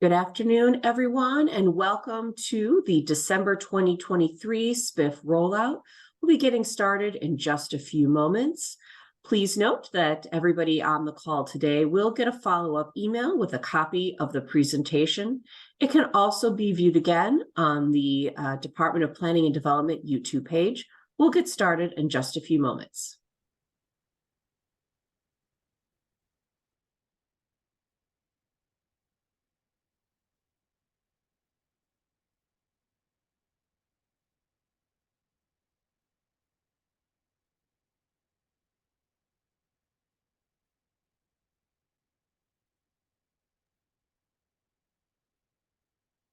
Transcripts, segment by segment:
Good afternoon, everyone, and welcome to the December 2023 SBIF Rollout. We'll be getting started in just a few moments. Please note that everybody on the call today will get a follow-up email with a copy of the presentation. It can also be viewed again on the Department of Planning and Development YouTube page. We'll get started in just a few moments.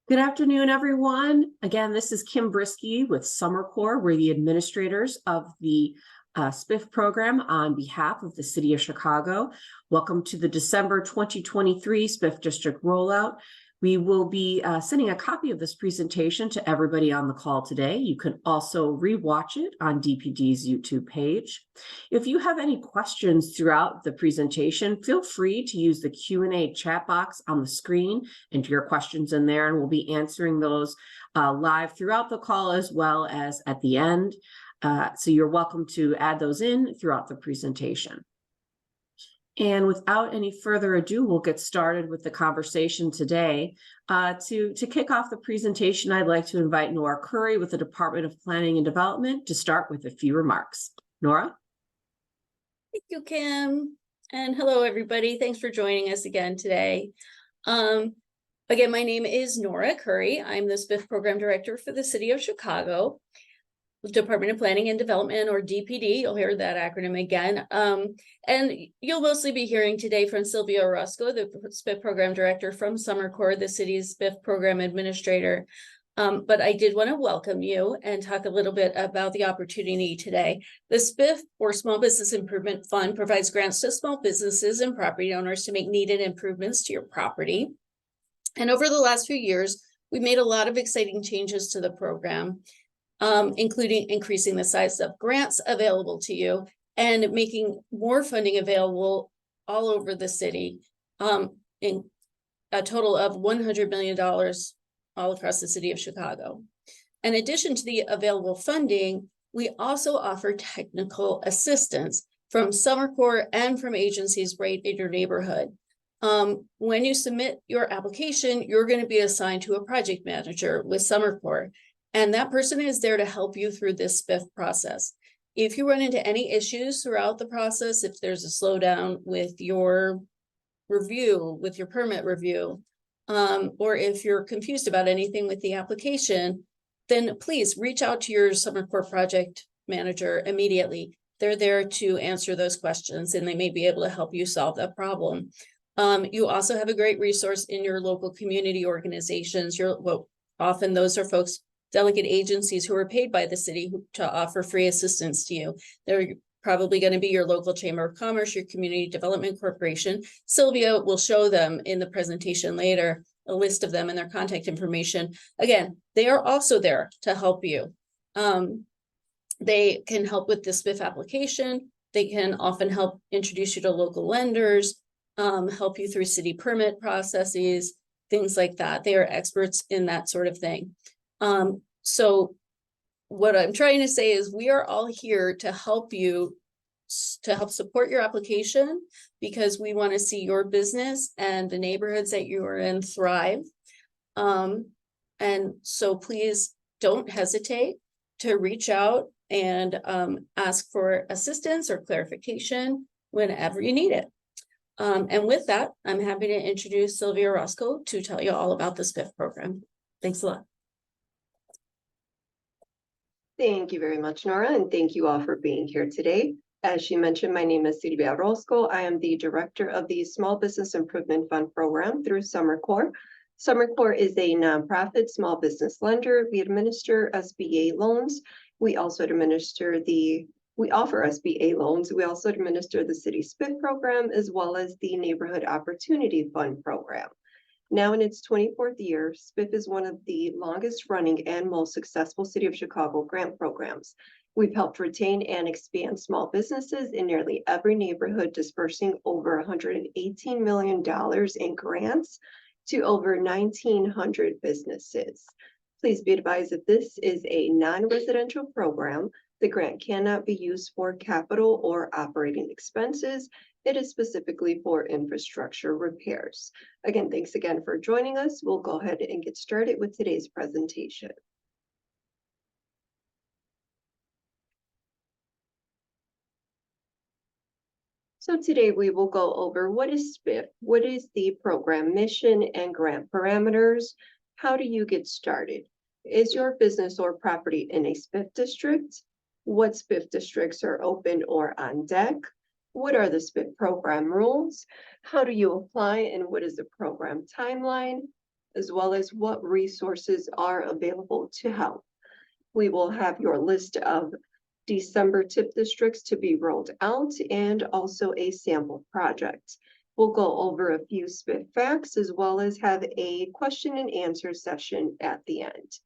Good afternoon, everyone. Again, this is Kim Brisky with Summer Corps. We're the administrators of the SBIF program on behalf of the City of Chicago. Welcome to the December 2023 SBIF District Rollout. We will be sending a copy of this presentation to everybody on the call today. You can also rewatch it on DPD's YouTube page. If you have any questions throughout the presentation, feel free to use the Q&A chat box on the screen, enter your questions in there, and we'll be answering those live throughout the call as well as at the end. So you're welcome to add those in throughout the presentation. And without any further ado, we'll get started with the conversation today. To kick off the presentation, I'd like to invite Nora Curry with the Department of Planning and Development to start with a few remarks. Nora? Thank you, Kim. And hello, everybody. Thanks for joining us again today. Again, my name is Nora Curry. I'm the SBIF Program Director for the City of Chicago. Department of Planning and Development, or DPD, you'll hear that acronym again. And you'll mostly be hearing today from Sylvia Orozco, the SBIF Program Director from Summer Corps, the city's SBIF Program Administrator. But I did want to welcome you and talk a little bit about the opportunity today. The SBIF, or Small Business Improvement Fund, provides grants to small businesses and property owners to make needed improvements to your property. And over the last few years, we made a lot of exciting changes to the program, including increasing the size of grants available to you and making more funding available all over the city, in a total of $100 million all across the city of Chicago. In addition to the available funding, we also offer technical assistance from Summer Corps and from agencies right in your neighborhood. When you submit your application, you're going to be assigned to a project manager with Summer Corps. And that person is there to help you through this SBIF process. If you run into any issues throughout the process, if there's a slowdown with your review, with your permit review, or if you're confused about anything with the application, then please reach out to your Summer Corps project manager immediately. They're there to answer those questions, and they may be able to help you solve that problem. You also have a great resource in your local community organizations. Often those are folks, delegate agencies who are paid by the city to offer free assistance to you. They're probably going to be your local Chamber of Commerce, your Community Development Corporation. Sylvia will show them in the presentation later, a list of them and their contact information. Again, they are also there to help you. They can help with the SBIF application. They can often help introduce you to local lenders, help you through city permit processes, things like that. They are experts in that sort of thing. So what I'm trying to say is we are all here to help you, to help support your application, because we want to see your business and the neighborhoods that you are in thrive. And so please don't hesitate to reach out and ask for assistance or clarification whenever you need it. And with that, I'm happy to introduce Sylvia Orozco to tell you all about the SBIF program. Thanks a lot. Thank you very much, Nora, and thank you all for being here today. As she mentioned, my name is Sylvia Orozco. I am the director of the Small Business Improvement Fund program through Summer Corps. Summer Corps is a nonprofit small business lender. We administer SBA loans. We also offer SBA loans. We also administer the city SBIF program, as well as the Neighborhood Opportunity Fund program. Now in its 24th year, SBIF is one of the longest running and most successful City of Chicago grant programs. We've helped retain and expand small businesses in nearly every neighborhood, dispersing over $118 million in grants to over 1,900 businesses. Please be advised that this is a non-residential program. The grant cannot be used for capital or operating expenses. It is specifically for infrastructure repairs. Again, thanks again for joining us. We'll go ahead and get started with today's presentation. So today we will go over what is SBIF, what is the program mission and grant parameters, how do you get started? Is your business or property in a SBIF district? What SBIF districts are open or on deck? What are the SBIF program rules? How do you apply and what is the program timeline? As well as what resources are available to help. We will have your list of December TIP districts to be rolled out and also a sample project. We'll go over a few SBIF facts as well as have a question and answer session at the end.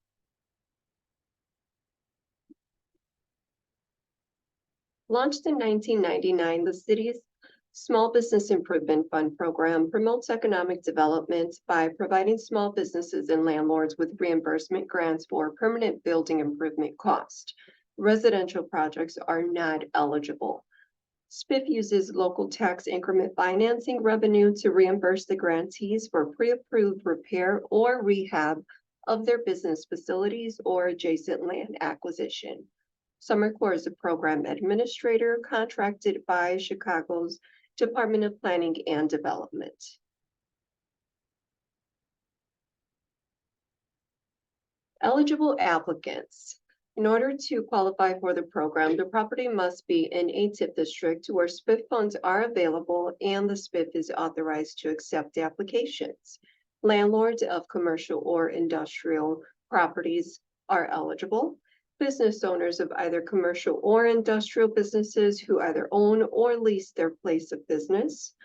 Launched in 1999, the city's Small Business Improvement Fund program promotes economic development by providing small businesses and landlords with reimbursement grants for permanent building improvement cost. Residential projects are not eligible. SBIF uses local tax increment financing revenue to reimburse the grantees for pre-approved repair or rehab of their business facilities or adjacent land acquisition. Summer Corps is a program administrator contracted by Chicago's Department of Planning and Development. Eligible applicants. In order to qualify for the program, the property must be in a TIP district where SBIF funds are available and the SBIF is authorized to accept applications. Landlords of commercial or industrial properties are eligible. Business owners of either commercial or industrial businesses who either own or lease their place of business.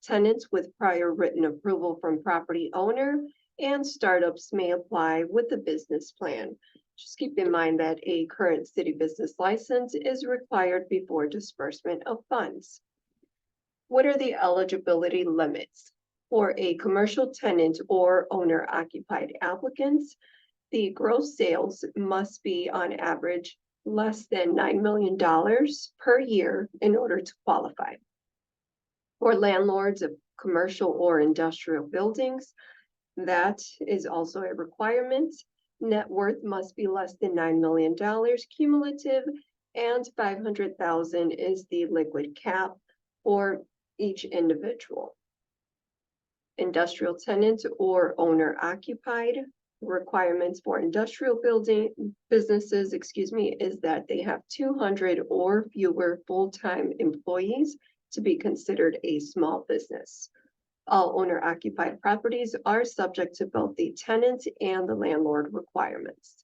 Tenants with prior written approval from property owner, and startups may apply with a business plan. Just keep in mind that a current city business license is required before disbursement of funds. What are the eligibility limits? For a commercial tenant or owner-occupied applicants, the gross sales must be on average less than $9 million per year in order to qualify. For landlords of commercial or industrial buildings, that is also a requirement. Net worth must be less than $9 million cumulative, and $500,000 is the liquid cap for each individual. Industrial tenant or owner occupied. Requirements for industrial businesses, is that they have 200 or fewer full-time employees to be considered a small business. All owner-occupied properties are subject to both the tenant and the landlord requirements.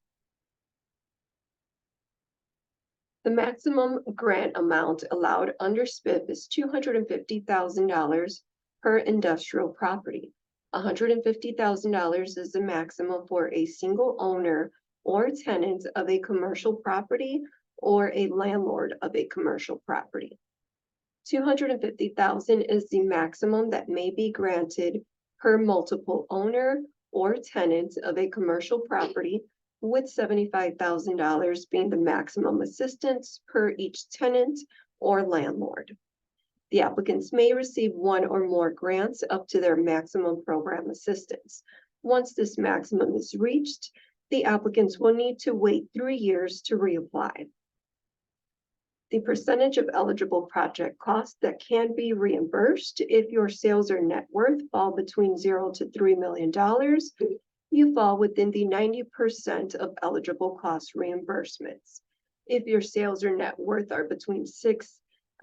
The maximum grant amount allowed under SBIF is $250,000 per industrial property. $150,000 is the maximum for a single owner or tenant of a commercial property or a landlord of a commercial property. $250,000 is the maximum that may be granted per multiple owner or tenant of a commercial property, with $75,000 being the maximum assistance per each tenant or landlord. The applicants may receive one or more grants up to their maximum program assistance. Once this maximum is reached, the applicants will need to wait 3 years to reapply. The percentage of eligible project costs that can be reimbursed if your sales or net worth fall between $0 to $3 million, you fall within the 90% of eligible cost reimbursements. If your sales or net worth are between $3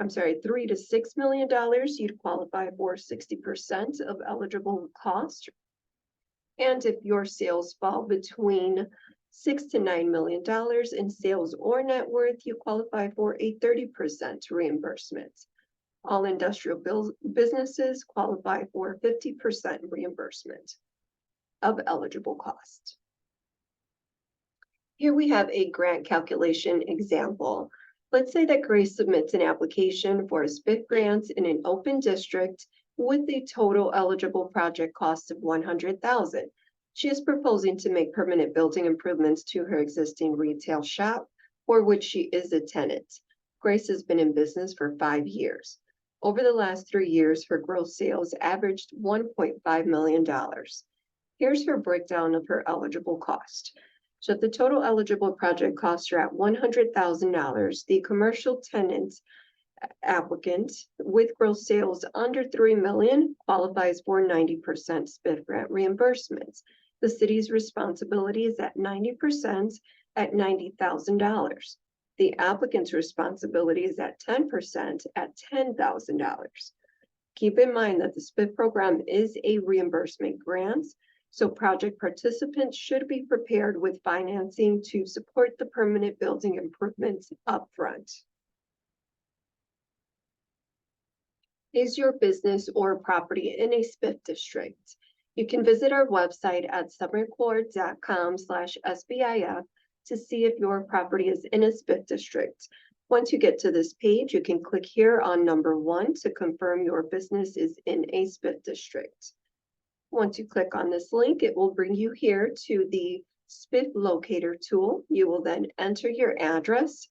to $6 million, you'd qualify for 60% of eligible cost. And if your sales fall between $6 to $9 million in sales or net worth, you qualify for a 30% reimbursement. All industrial businesses qualify for 50% reimbursement of eligible cost. Here we have a grant calculation example. Let's say that Grace submits an application for a SBIF grant in an open district with a total eligible project cost of $100,000. She is proposing to make permanent building improvements to her existing retail shop, for which she is a tenant. Grace has been in business for 5 years. Over the last 3 years, her gross sales averaged $1.5 million. Here's her breakdown of her eligible cost. So if the total eligible project costs are at $100,000, the commercial tenant applicant with gross sales under 3 million qualifies for 90% SBIF grant reimbursements. The city's responsibility is at 90% at $90,000. The applicant's responsibility is at 10% at $10,000. Keep in mind that the SBIF program is a reimbursement grant, so project participants should be prepared with financing to support the permanent building improvements upfront. Is your business or property in a SBIF district? You can visit our website at summercore.com/SBIF to see if your property is in a SBIF district. Once you get to this page, you can click here on number 1 to confirm your business is in a SBIF district. Once you click on this link, it will bring you here to the SBIF locator tool. You will then enter your address.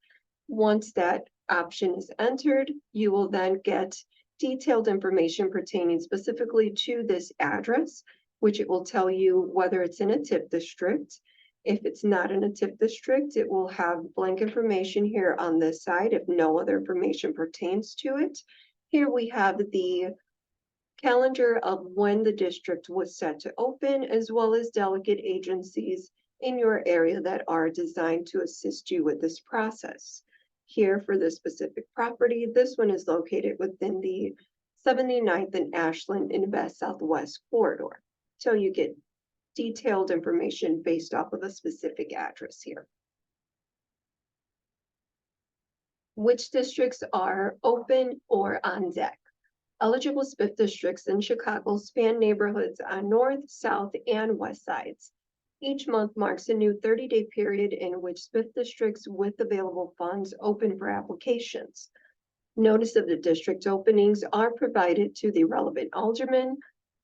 Once that option is entered, you will then get detailed information pertaining specifically to this address, which it will tell you whether it's in a TIF district. If it's not in a TIF district, it will have blank information here on this side if no other information pertains to it. Here we have the calendar of when the district was set to open, as well as delegate agencies in your area that are designed to assist you with this process. Here for this specific property, this one is located within the 79th and Ashland in West Southwest corridor. So you get detailed information based off of a specific address here. Which districts are open or on deck? Eligible SBIF districts in Chicago span neighborhoods on north, south, and west sides. Each month marks a new 30-day period in which SBIF districts with available funds open for applications. Notice of the district openings are provided to the relevant alderman,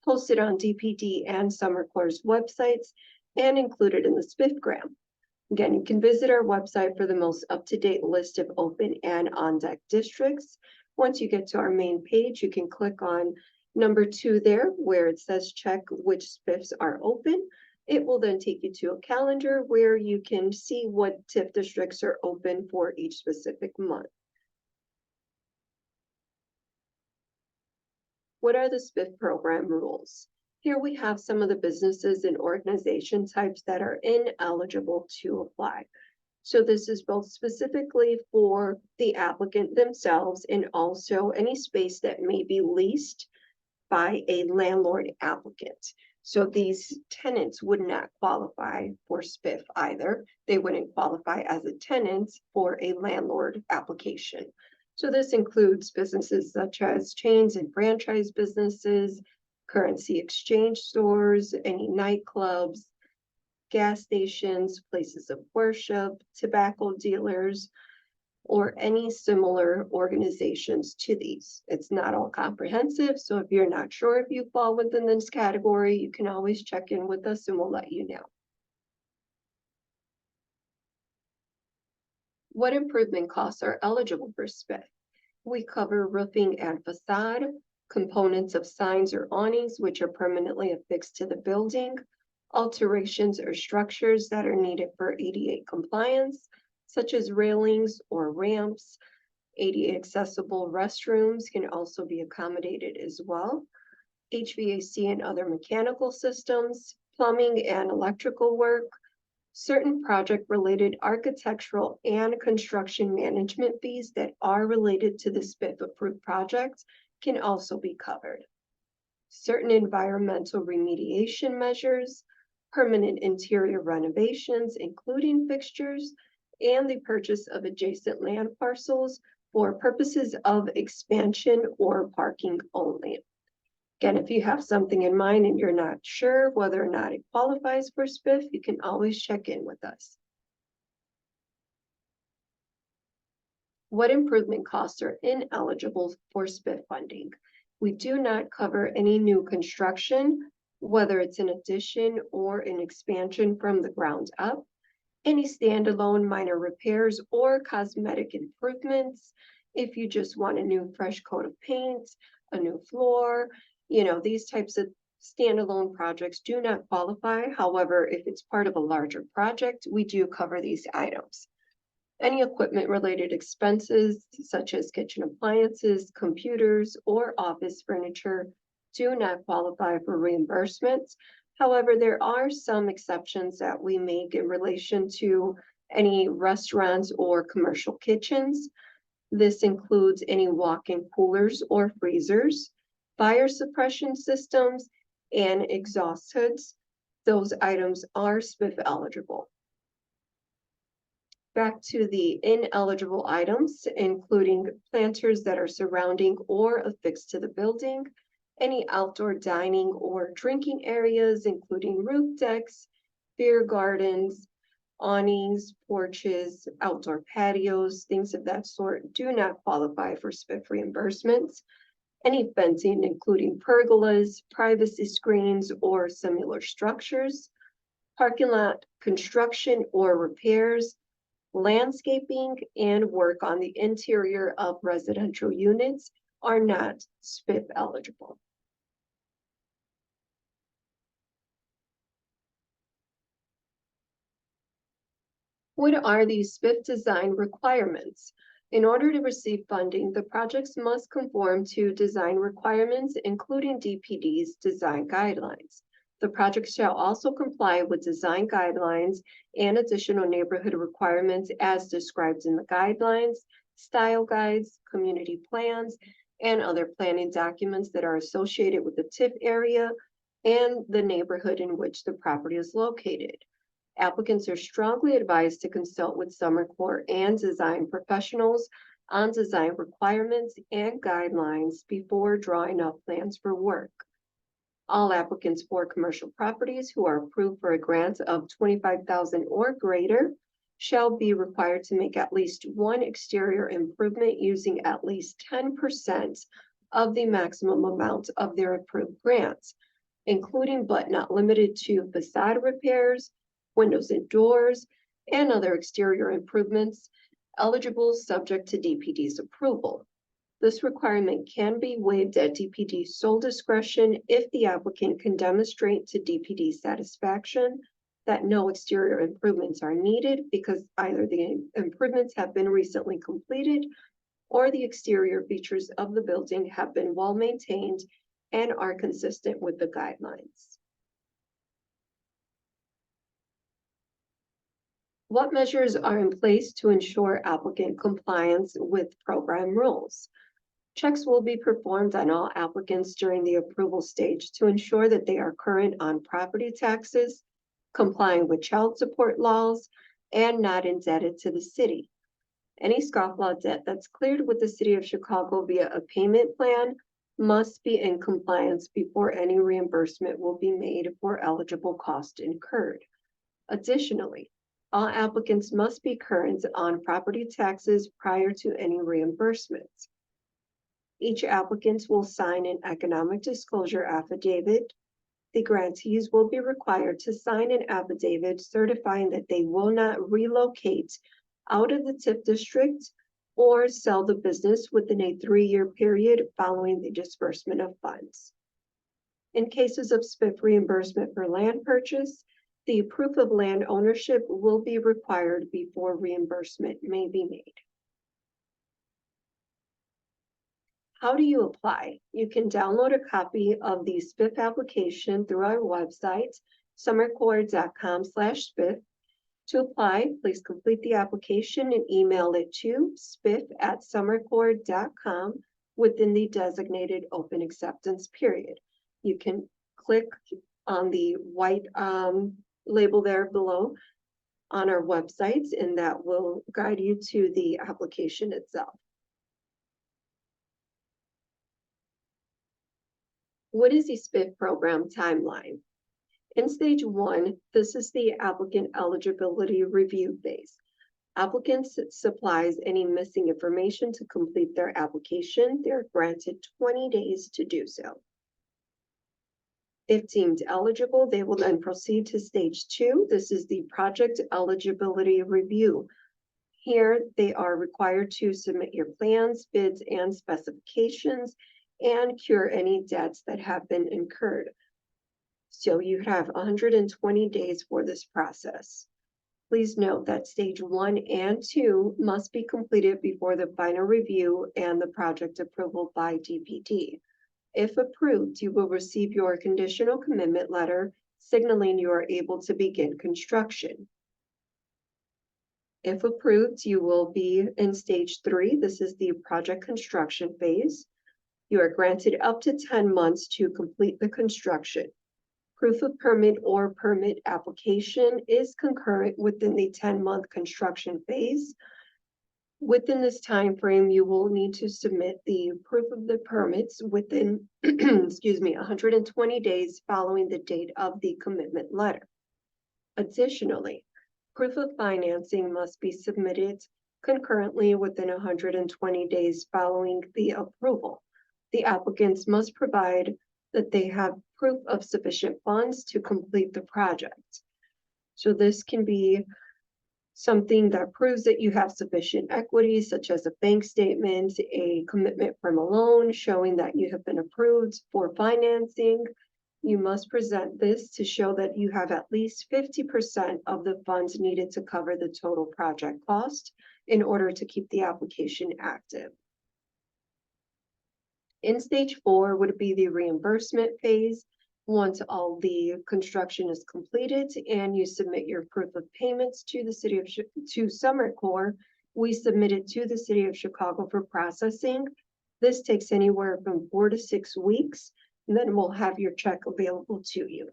posted on DPD and Summer Corps' websites, and included in the SBIFgram. Again, you can visit our website for the most up-to-date list of open and on-deck districts. Once you get to our main page, you can click on number 2 there, where it says check which SBIFs are open. It will then take you to a calendar where you can see what TIF districts are open for each specific month. What are the SBIF program rules? Here we have some of the businesses and organization types that are ineligible to apply. So this is both specifically for the applicant themselves and also any space that may be leased by a landlord applicant. So these tenants would not qualify for SBIF either. They wouldn't qualify as a tenant for a landlord application. So this includes businesses such as chains and franchise businesses, currency exchange stores, any nightclubs, gas stations, places of worship, tobacco dealers, or any similar organizations to these. It's not all comprehensive, so if you're not sure if you fall within this category, you can always check in with us and we'll let you know. What improvement costs are eligible for SBIF? We cover roofing and facade, components of signs or awnings which are permanently affixed to the building, alterations or structures that are needed for ADA compliance, such as railings or ramps. ADA accessible restrooms can also be accommodated as well. HVAC and other mechanical systems, plumbing and electrical work, certain project-related architectural and construction management fees that are related to the SBIF-approved project can also be covered. Certain environmental remediation measures, permanent interior renovations, including fixtures, and the purchase of adjacent land parcels for purposes of expansion or parking only. Again, if you have something in mind and you're not sure whether or not it qualifies for SBIF, you can always check in with us. What improvement costs are ineligible for SBIF funding? We do not cover any new construction, whether it's an addition or an expansion from the ground up, any standalone minor repairs or cosmetic improvements. If you just want a new fresh coat of paint, a new floor, these types of standalone projects do not qualify. However, if it's part of a larger project, we do cover these items. Any equipment related expenses such as kitchen appliances, computers, or office furniture do not qualify for reimbursements. However, there are some exceptions that we make in relation to any restaurants or commercial kitchens. This includes any walk-in coolers or freezers, fire suppression systems, and exhaust hoods. Those items are SBIF eligible. Back to the ineligible items, including planters that are surrounding or affixed to the building, any outdoor dining or drinking areas, including roof decks, beer gardens, awnings, porches, outdoor patios, things of that sort do not qualify for SBIF reimbursements. Any fencing, including pergolas, privacy screens, or similar structures, parking lot construction or repairs, landscaping, and work on the interior of residential units are not SBIF eligible. What are these SBIF design requirements? In order to receive funding, the projects must conform to design requirements, including DPD's design guidelines. The project shall also comply with design guidelines and additional neighborhood requirements as described in the guidelines, style guides, community plans, and other planning documents that are associated with the TIF area and the neighborhood in which the property is located. Applicants are strongly advised to consult with Summer Corps and design professionals on design requirements and guidelines before drawing up plans for work. All applicants for commercial properties who are approved for a grant of $25,000 or greater shall be required to make at least one exterior improvement using at least 10% of the maximum amount of their approved grants, including but not limited to facade repairs, windows and doors, and other exterior improvements eligible subject to DPD's approval. This requirement can be waived at DPD's sole discretion if the applicant can demonstrate to DPD's satisfaction that no exterior improvements are needed because either the improvements have been recently completed or the exterior features of the building have been well maintained and are consistent with the guidelines. What measures are in place to ensure applicant compliance with program rules? Checks will be performed on all applicants during the approval stage to ensure that they are current on property taxes, complying with child support laws, and not indebted to the city. Any scofflaw debt that's cleared with the City of Chicago via a payment plan must be in compliance before any reimbursement will be made for eligible costs incurred. Additionally, all applicants must be current on property taxes prior to any reimbursements. Each applicant will sign an economic disclosure affidavit. The grantees will be required to sign an affidavit certifying that they will not relocate out of the TIF district or sell the business within a 3-year period following the disbursement of funds. In cases of SBIF reimbursement for land purchase, the proof of land ownership will be required before reimbursement may be made. How do you apply? You can download a copy of the SBIF application through our website, summercorps.com/SBIF. To apply, please complete the application and email it to spiff@summercorps.com within the designated open acceptance period. You can click on the white label there below on our website, and that will guide you to the application itself. What is the SBIF program timeline? In stage 1, this is the applicant eligibility review phase. Applicants supplies any missing information to complete their application. They're granted 20 days to do so. If deemed eligible, they will then proceed to stage 2. This is the project eligibility review. Here, they are required to submit your plans, bids, and specifications and cure any debts that have been incurred. So you have 120 days for this process. Please note that stage 1 and 2 must be completed before the final review and the project approval by DPD. If approved, you will receive your conditional commitment letter signaling you are able to begin construction. If approved, you will be in stage 3. This is the project construction phase. You are granted up to 10 months to complete the construction. Proof of permit or permit application is concurrent within the 10-month construction phase. Within this time frame, you will need to submit the proof of the permits within, 120 days following the date of the commitment letter. Additionally, proof of financing must be submitted concurrently within 120 days following the approval. The applicants must provide that they have proof of sufficient funds to complete the project. So this can be something that proves that you have sufficient equity, such as a bank statement, a commitment from a loan showing that you have been approved for financing. You must present this to show that you have at least 50% of the funds needed to cover the total project cost in order to keep the application active. In stage 4 would be the reimbursement phase. Once all the construction is completed and you submit your proof of payments to the city of Summit Corps, we submit it to the city of Chicago for processing. This takes anywhere from 4 to 6 weeks, and then we'll have your check available to you.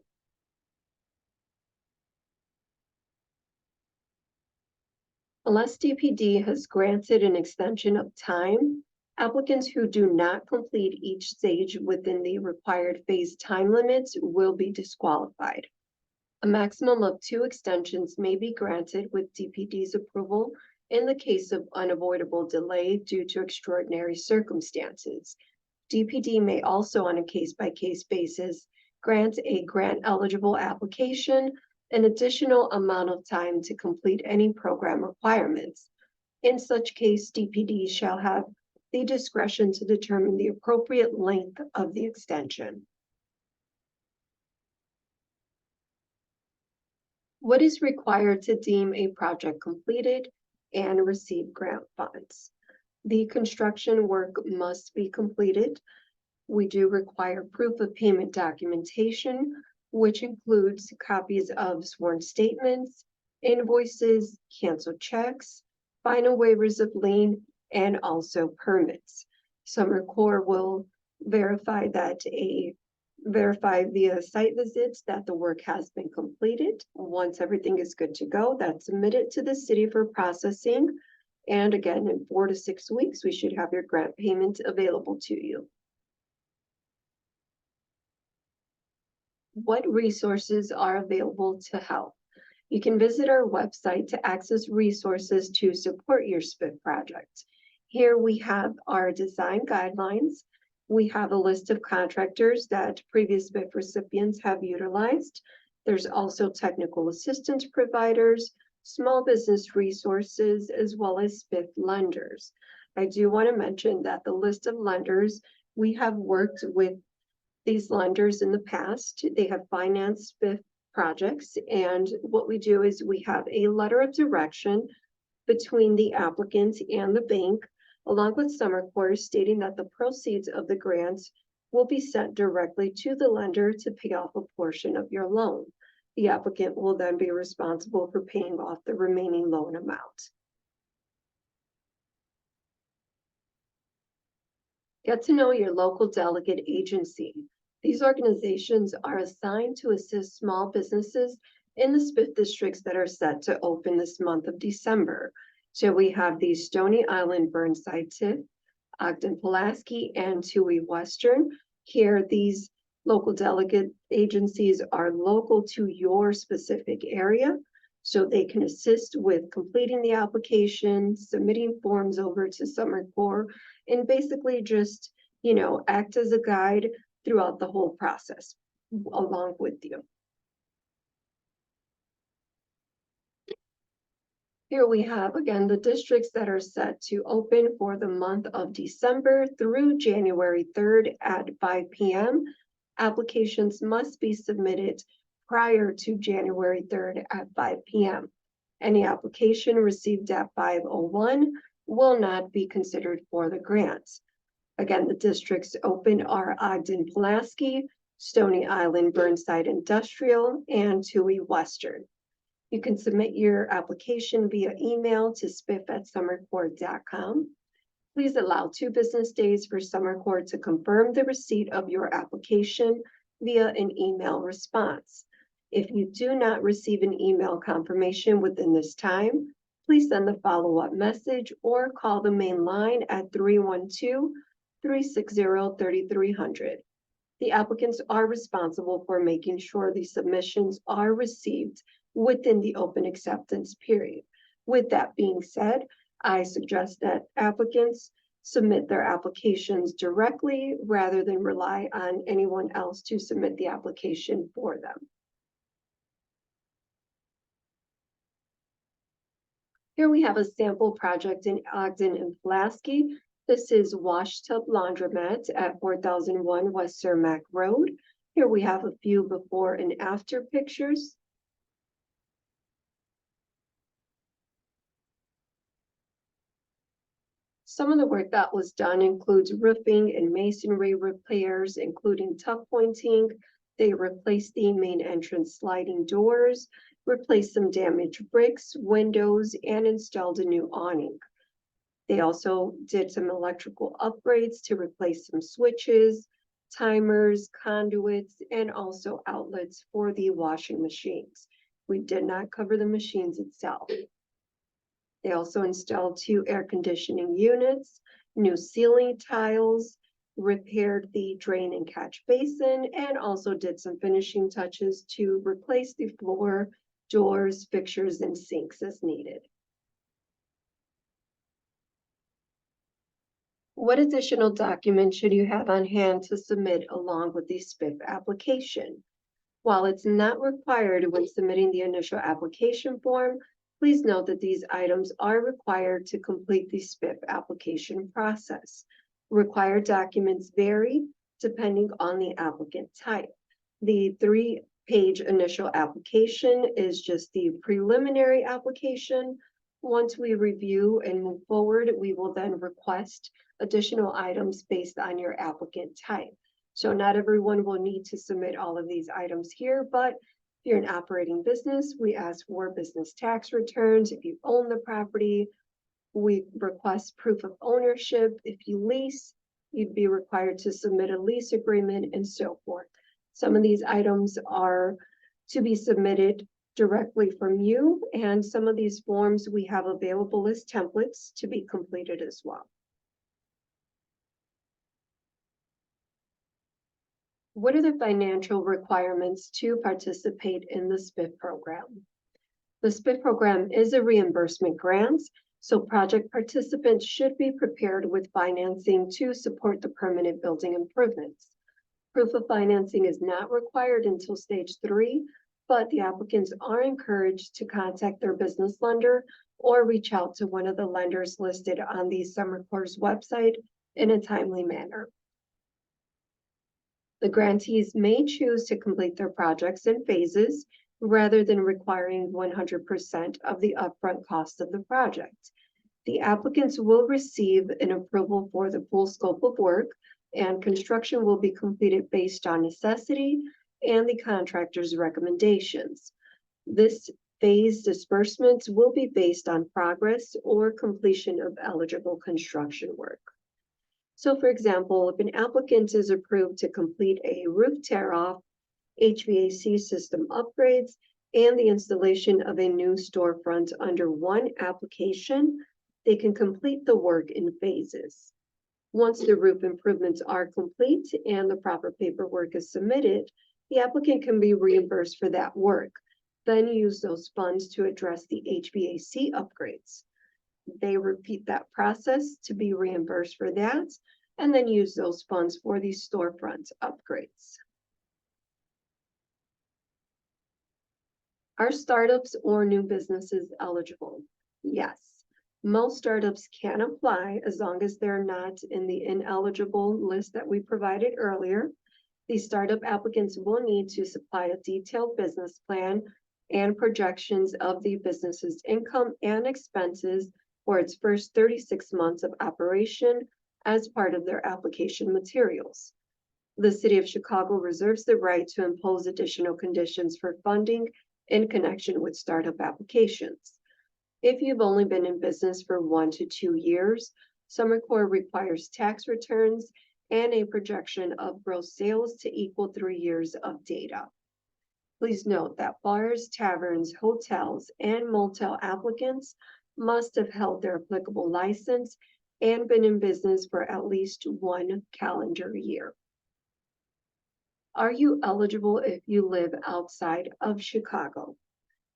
Unless DPD has granted an extension of time, applicants who do not complete each stage within the required phase time limits will be disqualified. A maximum of 2 extensions may be granted with DPD's approval in the case of unavoidable delay due to extraordinary circumstances. DPD may also, on a case-by-case basis, grant a grant-eligible application an additional amount of time to complete any program requirements. In such case, DPD shall have the discretion to determine the appropriate length of the extension. What is required to deem a project completed and receive grant funds? The construction work must be completed. We do require proof of payment documentation, which includes copies of sworn statements, invoices, canceled checks, final waivers of lien, and also permits. Summit Corps will verify via site visits that the work has been completed. Once everything is good to go, that's submitted to the city for processing. And again, in 4 to 6 weeks, we should have your grant payment available to you. What resources are available to help? You can visit our website to access resources to support your SBIF project. Here we have our design guidelines. We have a list of contractors that previous SBIF recipients have utilized. There's also technical assistance providers, small business resources, as well as SBIF lenders. I do want to mention that the list of lenders, we have worked with these lenders in the past. They have financed SBIF projects, and what we do is we have a letter of direction between the applicant and the bank, along with Summit Corps, stating that the proceeds of the grants will be sent directly to the lender to pay off a portion of your loan. The applicant will then be responsible for paying off the remaining loan amount. Get to know your local delegate agency. These organizations are assigned to assist small businesses in the SBIF districts that are set to open this month of December. So we have the Stony Island Burnside TIF, Ogden Pulaski, and Toohey Western. Here, these local delegate agencies are local to your specific area. So they can assist with completing the application, submitting forms over to Summer Corps, and basically just, act as a guide throughout the whole process along with you. Here we have, again, the districts that are set to open for the month of December through January 3rd at 5 p.m. Applications must be submitted prior to January 3rd at 5 p.m. Any application received at 5:01 will not be considered for the grant. Again, the districts open are Ogden-Pulaski, Stony Island, Burnside Industrial, and Toohey Western. You can submit your application via email to spiff@summercorps.com. Please allow 2 business days for Summer Corps to confirm the receipt of your application via an email response. If you do not receive an email confirmation within this time, please send the follow-up message or call the main line at 312-360-3300. The applicants are responsible for making sure the submissions are received within the open acceptance period. With that being said, I suggest that applicants submit their applications directly rather than rely on anyone else to submit the application for them. Here we have a sample project in Ogden and Pulaski. This is Wash Tub Laundromat at 4001 West Cermak Road. Here we have a few before and after pictures. Some of the work that was done includes roofing and masonry repairs, including tuck pointing. They replaced the main entrance sliding doors, replaced some damaged bricks, windows, and installed a new awning. They also did some electrical upgrades to replace some switches, timers, conduits, and also outlets for the washing machines. We did not cover the machines itself. They also installed 2 air conditioning units, new ceiling tiles, repaired the drain and catch basin, and also did some finishing touches to replace the floor, doors, fixtures, and sinks as needed. What additional documents should you have on hand to submit along with the SBIF application? While it's not required when submitting the initial application form, please note that these items are required to complete the SBIF application process. Required documents vary depending on the applicant type. The 3-page initial application is just the preliminary application. Once we review and move forward, we will then request additional items based on your applicant type. So not everyone will need to submit all of these items here, but if you're an operating business, we ask for business tax returns. If you own the property, we request proof of ownership. If you lease, you'd be required to submit a lease agreement and so forth. Some of these items are to be submitted directly from you, and some of these forms we have available as templates to be completed as well. What are the financial requirements to participate in the SBIF program? The SBIF program is a reimbursement grant, so project participants should be prepared with financing to support the permanent building improvements. Proof of financing is not required until stage 3, but the applicants are encouraged to contact their business lender or reach out to one of the lenders listed on the Summer Corps' website in a timely manner. The grantees may choose to complete their projects in phases rather than requiring 100% of the upfront cost of the project. The applicants will receive an approval for the full scope of work, and construction will be completed based on necessity and the contractor's recommendations. This phase disbursements will be based on progress or completion of eligible construction work. So for example, if an applicant is approved to complete a roof tear-off, HVAC system upgrades, and the installation of a new storefront under one application, they can complete the work in phases. Once the roof improvements are complete and the proper paperwork is submitted, the applicant can be reimbursed for that work. then use those funds to address the HVAC upgrades. They repeat that process to be reimbursed for that, and then use those funds for the storefront upgrades. Are startups or new businesses eligible? Yes. Most startups can apply as long as they're not in the ineligible list that we provided earlier. The startup applicants will need to supply a detailed business plan and projections of the business's income and expenses for its first 36 months of operation as part of their application materials. The City of Chicago reserves the right to impose additional conditions for funding in connection with startup applications. If you've only been in business for 1 to 2 years, Summer Corps requires tax returns and a projection of gross sales to equal 3 years of data. Please note that bars, taverns, hotels, and motel applicants must have held their applicable license and been in business for at least 1 calendar year. Are you eligible if you live outside of Chicago?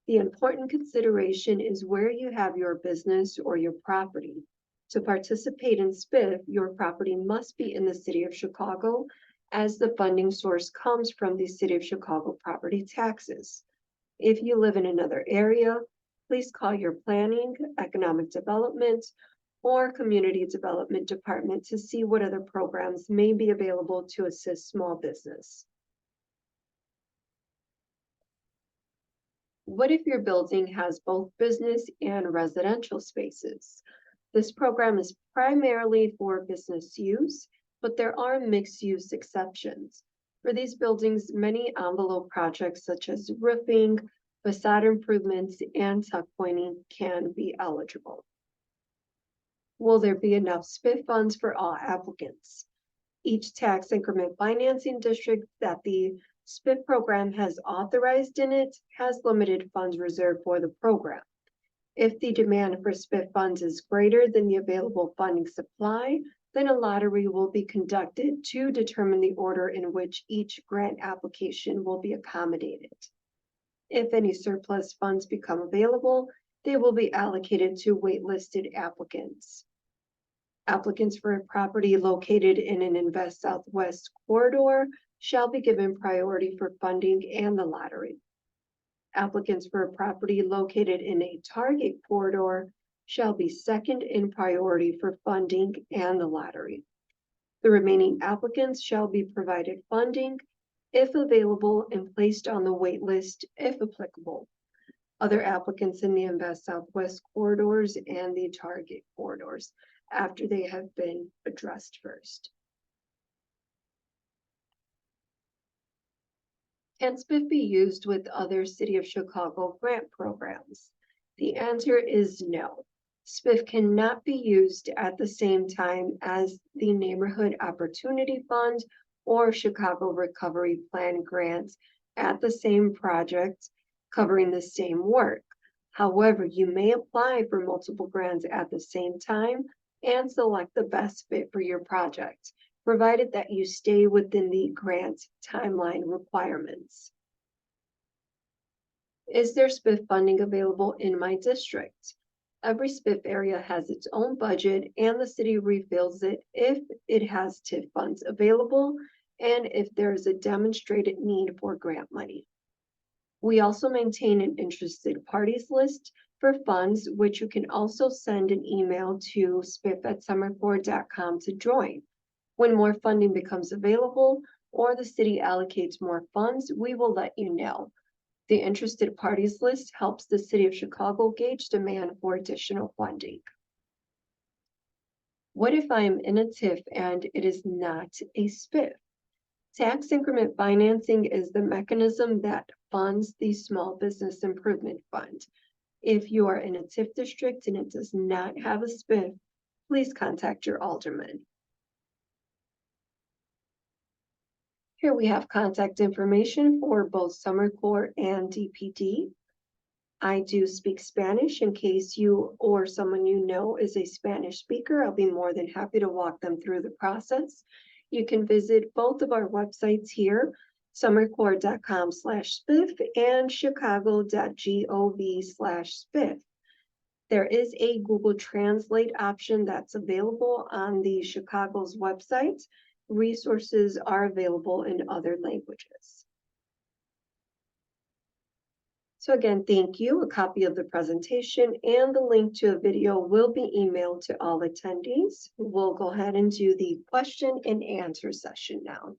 The important consideration is where you have your business or your property. To participate in SBIF, your property must be in the City of Chicago, as the funding source comes from the City of Chicago property taxes. If you live in another area, please call your planning, economic development, or community development department to see what other programs may be available to assist small business. What if your building has both business and residential spaces? This program is primarily for business use, but there are mixed use exceptions. For these buildings, many envelope projects such as roofing, facade improvements, and tuck pointing can be eligible. Will there be enough SBIF funds for all applicants? Each tax increment financing district that the SBIF program has authorized in it has limited funds reserved for the program. If the demand for SBIF funds is greater than the available funding supply, then a lottery will be conducted to determine the order in which each grant application will be accommodated. If any surplus funds become available, they will be allocated to waitlisted applicants. Applicants for a property located in an Invest Southwest corridor shall be given priority for funding and the lottery. Applicants for a property located in a target corridor shall be second in priority for funding and the lottery. The remaining applicants shall be provided funding if available and placed on the wait list if applicable. Other applicants in the Invest Southwest corridors and the target corridors after they have been addressed first. Can SBIF be used with other City of Chicago grant programs? The answer is no. SBIF cannot be used at the same time as the Neighborhood Opportunity Fund or Chicago Recovery Plan grants at the same project covering the same work. However, you may apply for multiple grants at the same time and select the best fit for your project, provided that you stay within the grant timeline requirements. Is there SBIF funding available in my district? Every SBIF area has its own budget and the city refills it if it has TIF funds available and if there is a demonstrated need for grant money. We also maintain an interested parties list for funds, which you can also send an email to spiff@summercorps.com to join. When more funding becomes available or the city allocates more funds, we will let you know. The interested parties list helps the City of Chicago gauge demand for additional funding. What if I'm in a TIF and it is not a SBIF? Tax increment financing is the mechanism that funds the Small Business Improvement Fund. If you are in a TIF district and it does not have a SBIF, please contact your alderman. Here we have contact information for both Summer Corps and DPD. I do speak Spanish in case you or someone you know is a Spanish speaker. I'll be more than happy to walk them through the process. You can visit both of our websites here summercorps.com/SBIF and chicago.gov/SBIF. There is a Google Translate option that's available on the Chicago's website. Resources are available in other languages. So again, thank you. A copy of the presentation and the link to a video will be emailed to all attendees. We'll go ahead and do the question and answer session now.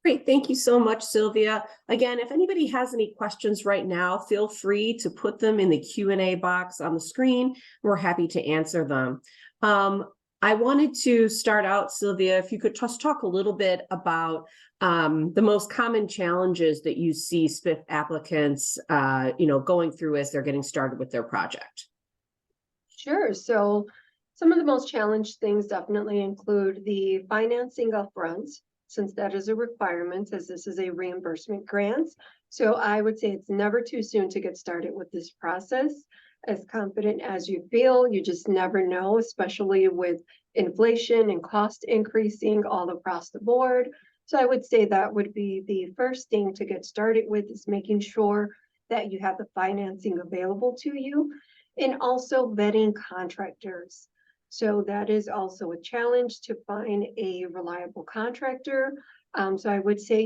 Great, thank you so much, Sylvia. Again, if anybody has any questions right now, feel free to put them in the Q&A box on the screen. We're happy to answer them. I wanted to start out, Sylvia, if you could just talk a little bit about the most common challenges that you see SBIF applicants, going through as they're getting started with their project. Sure. So some of the most challenged things definitely include the financing upfront, since that is a requirement, as this is a reimbursement grant. So I would say it's never too soon to get started with this process. As confident as you feel, you just never know, especially with inflation and cost increasing all across the board. So I would say that would be the first thing to get started with, is making sure that you have the financing available to you, and also vetting contractors. So that is also a challenge, to find a reliable contractor. So I would say,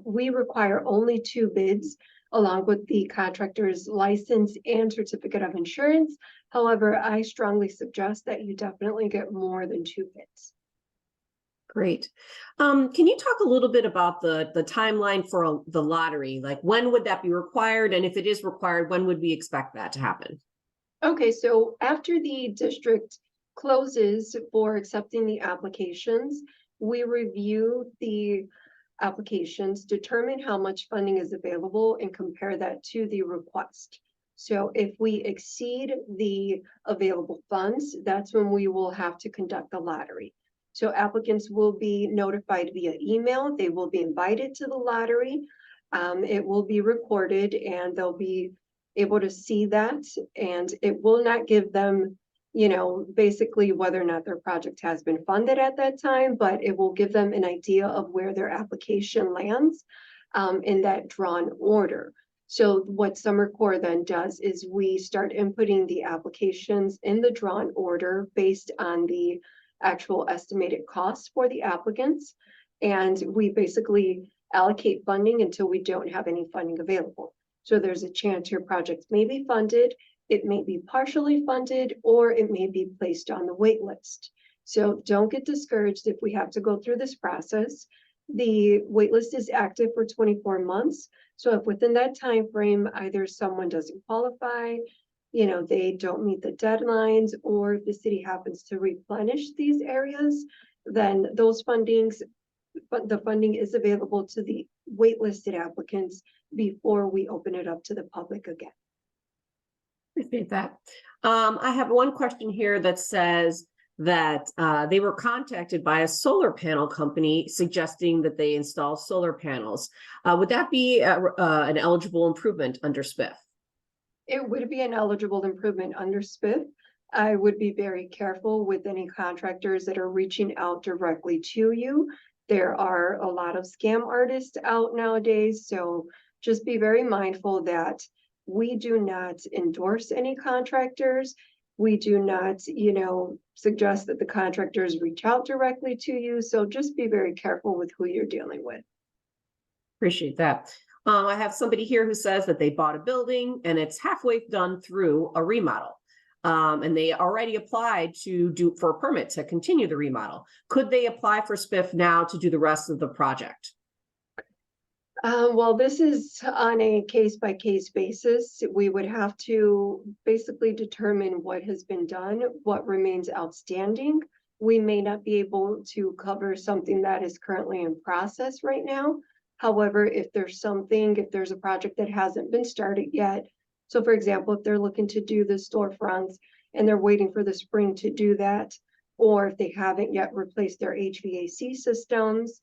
we require only 2 bids along with the contractor's license and certificate of insurance. However, I strongly suggest that you definitely get more than 2 bids. Great. Can you talk a little bit about the timeline for the lottery? Like, when would that be required? And if it is required, when would we expect that to happen? Okay, so after the district closes for accepting the applications, we review the applications, determine how much funding is available, and compare that to the request. So if we exceed the available funds, that's when we will have to conduct the lottery. So applicants will be notified via email. They will be invited to the lottery. It will be recorded, and they'll be able to see that, and it will not give them, basically whether or not their project has been funded at that time, but it will give them an idea of where their application lands in that drawn order. So what Summer Corps then does is we start inputting the applications in the drawn order based on the actual estimated costs for the applicants. And we basically allocate funding until we don't have any funding available. So there's a chance your project may be funded, it may be partially funded, or it may be placed on the wait list. So don't get discouraged if we have to go through this process. The wait list is active for 24 months. So if within that time frame, either someone doesn't qualify, they don't meet the deadlines, or if the city happens to replenish these areas, then those fundings, but the funding is available to the waitlisted applicants before we open it up to the public again. Appreciate that. I have one question here that says that they were contacted by a solar panel company suggesting that they install solar panels. Would that be an eligible improvement under SBIF? It would be an eligible improvement under SBIF. I would be very careful with any contractors that are reaching out directly to you. There are a lot of scam artists out nowadays, so just be very mindful that we do not endorse any contractors. We do not, suggest that the contractors reach out directly to you. So just be very careful with who you're dealing with. Appreciate that. I have somebody here who says that they bought a building and it's halfway done through a remodel. And they already applied for a permit to continue the remodel. Could they apply for SBIF now to do the rest of the project? Well, this is on a case-by-case basis. We would have to basically determine what has been done, what remains outstanding. We may not be able to cover something that is currently in process right now. However, if there's a project that hasn't been started yet, so for example, if they're looking to do the storefronts and they're waiting for the spring to do that, or if they haven't yet replaced their HVAC systems,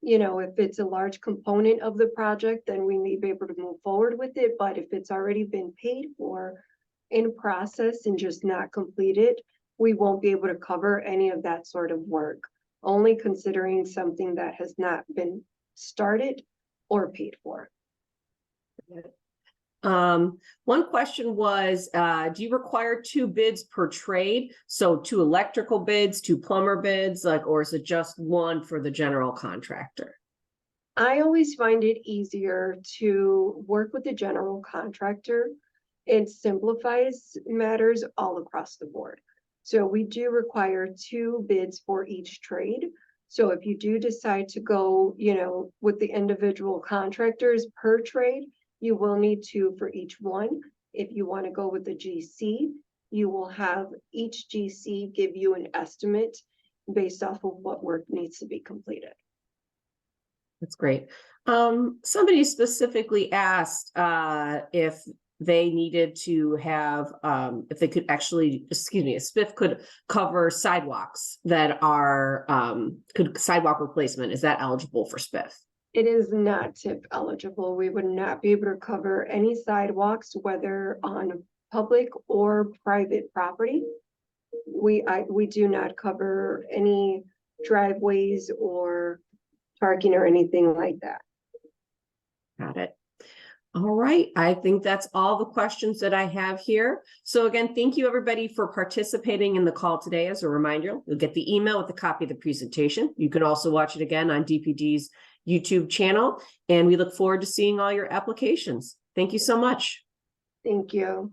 if it's a large component of the project, then we may be able to move forward with it. But if it's already been paid for, in process, and just not completed, we won't be able to cover any of that sort of work. only considering something that has not been started or paid for. One question was, do you require 2 bids per trade? So 2 electrical bids, 2 plumber bids, like, or is it just 1 for the general contractor? I always find it easier to work with the general contractor. It simplifies matters all across the board. So we do require 2 bids for each trade. So if you do decide to go, with the individual contractors per trade, you will need 2 for each one. If you want to go with the GC, you will have each GC give you an estimate based off of what work needs to be completed. That's great. Somebody specifically asked if they needed to have, if they could actually, excuse me, a SBIF could cover sidewalks that are, sidewalk replacement. Is that eligible for SBIF? It is not TIP eligible. We would not be able to cover any sidewalks, whether on public or private property. We do not cover any driveways or parking or anything like that. Got it. All right. I think that's all the questions that I have here. So again, thank you everybody for participating in the call today. As a reminder, you'll get the email with a copy of the presentation. You can also watch it again on DPD's YouTube channel, and we look forward to seeing all your applications. Thank you so much. Thank you.